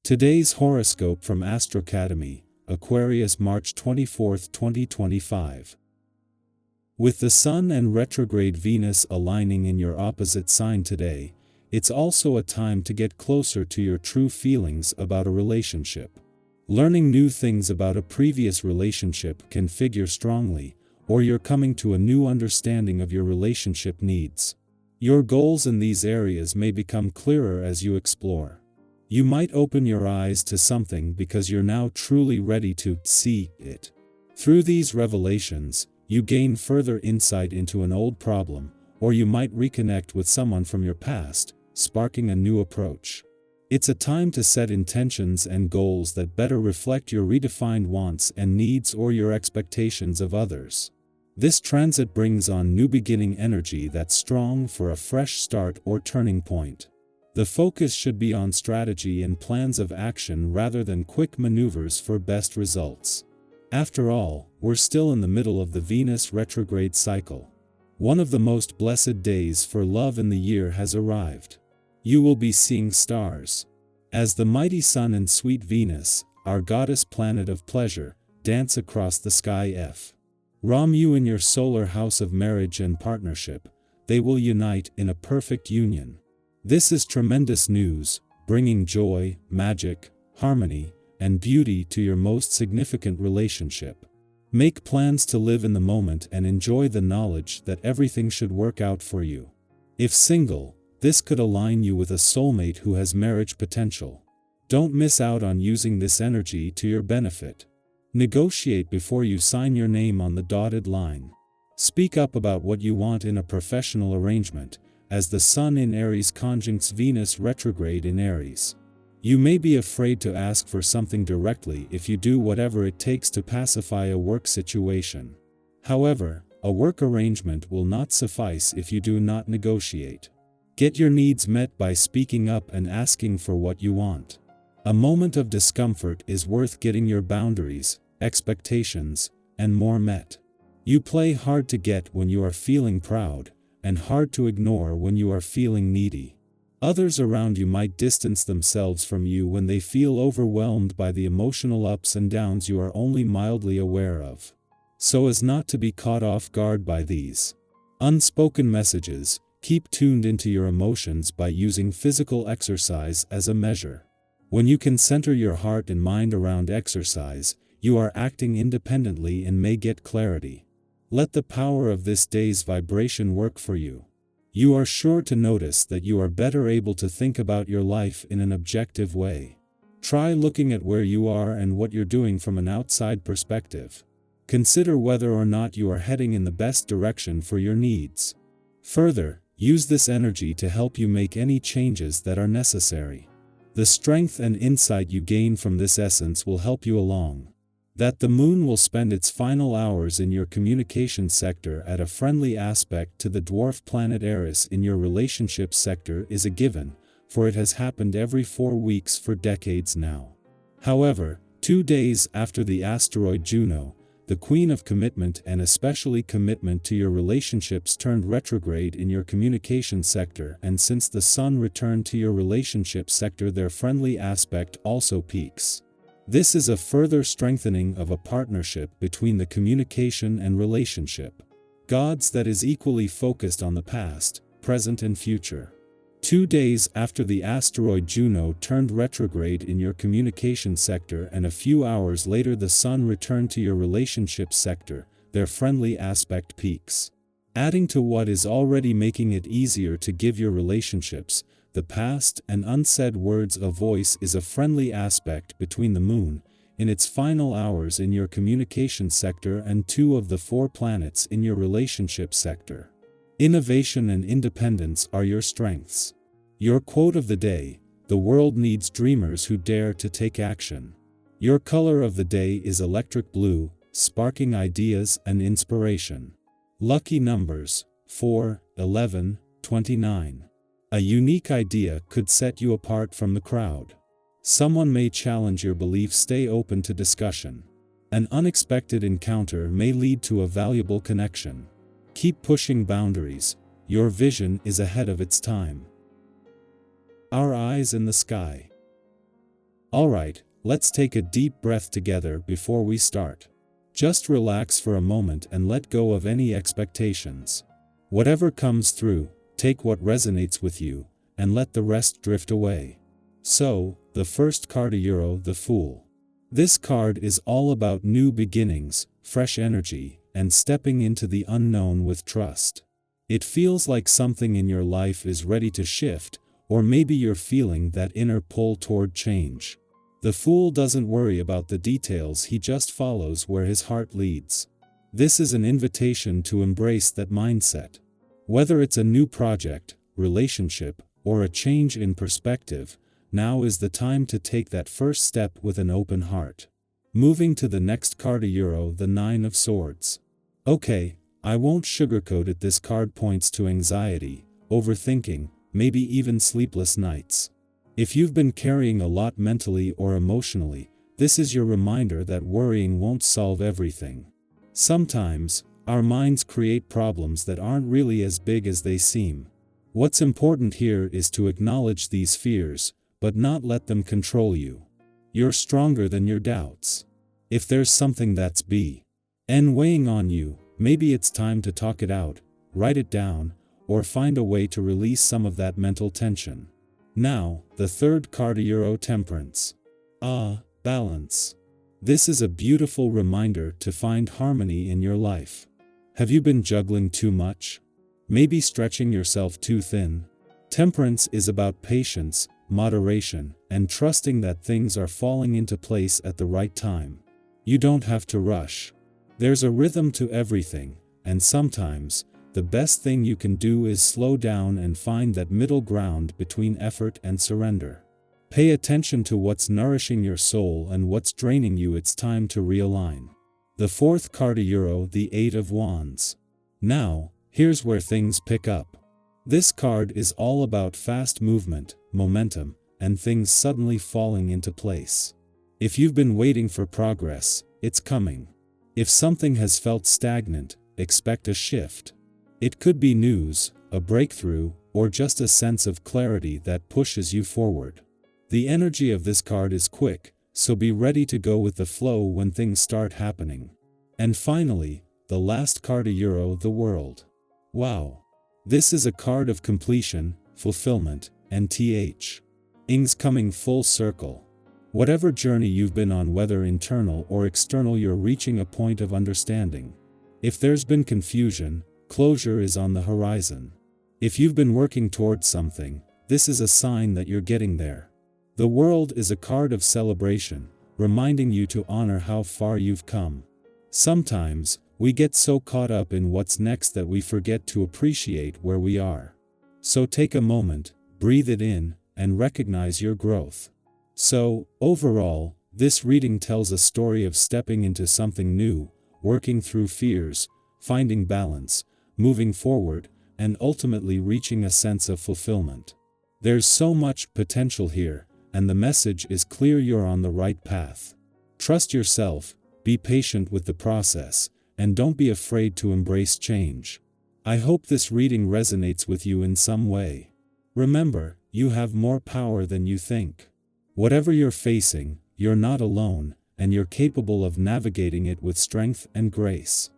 Today's horoscope from Astrocademy, Aquarius, March 24, 2025. With the Sun and retrograde Venus aligning in your opposite sign today, it's also a time to get closer to your true feelings about a relationship. Learning new things about a previous relationship can figure strongly, or you're coming to a new understanding of your relationship needs. Your goals in these areas may become clearer as you explore. You might open your eyes to something because you're now truly ready to see it. Through these revelations, you gain further insight into an old problem, or you might reconnect with someone from your past, sparking a new approach. It's a time to set intentions and goals that better reflect your redefined wants and needs or your expectations of others. This transit brings on new beginning energy that's strong for a fresh start or turning point. The focus should be on strategy and plans of action rather than quick maneuvers for best results. After all, we're still in the middle of the Venus retrograde cycle. One of the most blessed days for love in the year has arrived. You will be seeing stars. As the mighty Sun and sweet Venus, our goddess planet of pleasure, dance across the sky. Ram you in your solar house of marriage and partnership, they will unite in a perfect union. This is tremendous news, bringing joy, magic, harmony, and beauty to your most significant relationship. Make plans to live in the moment and enjoy the knowledge that everything should work out for you. If single, this could align you with a soulmate who has marriage potential. Don't miss out on using this energy to your benefit. Negotiate before you sign your name on the dotted line. Speak up about what you want in a professional arrangement, as the Sun in Aries conjuncts Venus retrograde in Aries. You may be afraid to ask for something directly if you do whatever it takes to pacify a work situation. However, a work arrangement will not suffice if you do not negotiate. Get your needs met by speaking up and asking for what you want. A moment of discomfort is worth getting your boundaries, expectations, and more met. You play hard to get when you are feeling proud, and hard to ignore when you are feeling needy. Others around you might distance themselves from you when they feel overwhelmed by the emotional ups and downs you are only mildly aware of. So as not to be caught off guard by these unspoken messages, keep tuned into your emotions by using physical exercise as a measure. When you can center your heart and mind around exercise, you are acting independently and may get clarity. Let the power of this day's vibration work for you. You are sure to notice that you are better able to think about your life in an objective way. Try looking at where you are and what you're doing from an outside perspective. Consider whether or not you are heading in the best direction for your needs. Further, use this energy to help you make any changes that are necessary. The strength and insight you gain from this essence will help you along. That the moon will spend its final hours in your communication sector at a friendly aspect to the dwarf planet Eris in your relationship sector is a given, for it has happened every 4 weeks for decades now. However, 2 days after the asteroid Juno, the queen of commitment and especially commitment to your relationships turned retrograde in your communication sector, and since the Sun returned to your relationship sector, their friendly aspect also peaks. This is a further strengthening of a partnership between the communication and relationship gods that is equally focused on the past, present and future. 2 days after the asteroid Juno turned retrograde in your communication sector and a few hours later the Sun returned to your relationship sector, their friendly aspect peaks. Adding to what is already making it easier to give your relationships, the past and unsaid words a voice is a friendly aspect between the moon, in its final hours in your communication sector and 2 of the 4 planets in your relationship sector. Innovation and independence are your strengths. Your quote of the day: the world needs dreamers who dare to take action. Your color of the day is electric blue, sparking ideas and inspiration. Lucky numbers: 4, 11, 29. A unique idea could set you apart from the crowd. Someone may challenge your beliefs. Stay open to discussion. An unexpected encounter may lead to a valuable connection. Keep pushing boundaries. Your vision is ahead of its time. Our eyes in the sky. Alright, let's take a deep breath together before we start. Just relax for a moment and let go of any expectations. Whatever comes through, take what resonates with you, and let the rest drift away. So, the first card, the Fool. This card is all about new beginnings, fresh energy, and stepping into the unknown with trust. It feels like something in your life is ready to shift, or maybe you're feeling that inner pull toward change. The Fool doesn't worry about the details, he just follows where his heart leads. This is an invitation to embrace that mindset. Whether it's a new project, relationship, or a change in perspective, now is the time to take that first step with an open heart. Moving to the next card, the Nine of Swords. Okay, I won't sugarcoat it, this card points to anxiety, overthinking, maybe even sleepless nights. If you've been carrying a lot mentally or emotionally, this is your reminder that worrying won't solve everything. Sometimes, our minds create problems that aren't really as big as they seem. What's important here is to acknowledge these fears, but not let them control you. You're stronger than your doubts. If there's something that's weighing on you, maybe it's time to talk it out, write it down, or find a way to release some of that mental tension. Now, the third card, Temperance. Balance. This is a beautiful reminder to find harmony in your life. Have you been juggling too much? Maybe stretching yourself too thin? Temperance is about patience, moderation, and trusting that things are falling into place at the right time. You don't have to rush. There's a rhythm to everything, and sometimes, the best thing you can do is slow down and find that middle ground between effort and surrender. Pay attention to what's nourishing your soul and what's draining you. It's time to realign. The fourth card, the Eight of Wands. Now, here's where things pick up. This card is all about fast movement, momentum, and things suddenly falling into place. If you've been waiting for progress, it's coming. If something has felt stagnant, expect a shift. It could be news, a breakthrough, or just a sense of clarity that pushes you forward. The energy of this card is quick, so be ready to go with the flow when things start happening. And finally, the last card, the World. Wow! This is a card of completion, fulfillment, and things coming full circle. Whatever journey you've been on, whether internal or external, you're reaching a point of understanding. If there's been confusion, closure is on the horizon. If you've been working towards something, this is a sign that you're getting there. The World is a card of celebration, reminding you to honor how far you've come. Sometimes, we get so caught up in what's next that we forget to appreciate where we are. So take a moment, breathe it in, and recognize your growth. So, overall, this reading tells a story of stepping into something new, working through fears, finding balance, moving forward, and ultimately reaching a sense of fulfillment. There's so much potential here, and the message is clear: you're on the right path. Trust yourself, be patient with the process, and don't be afraid to embrace change. I hope this reading resonates with you in some way. Remember, you have more power than you think. Whatever you're facing, you're not alone, and you're capable of navigating it with strength and grace.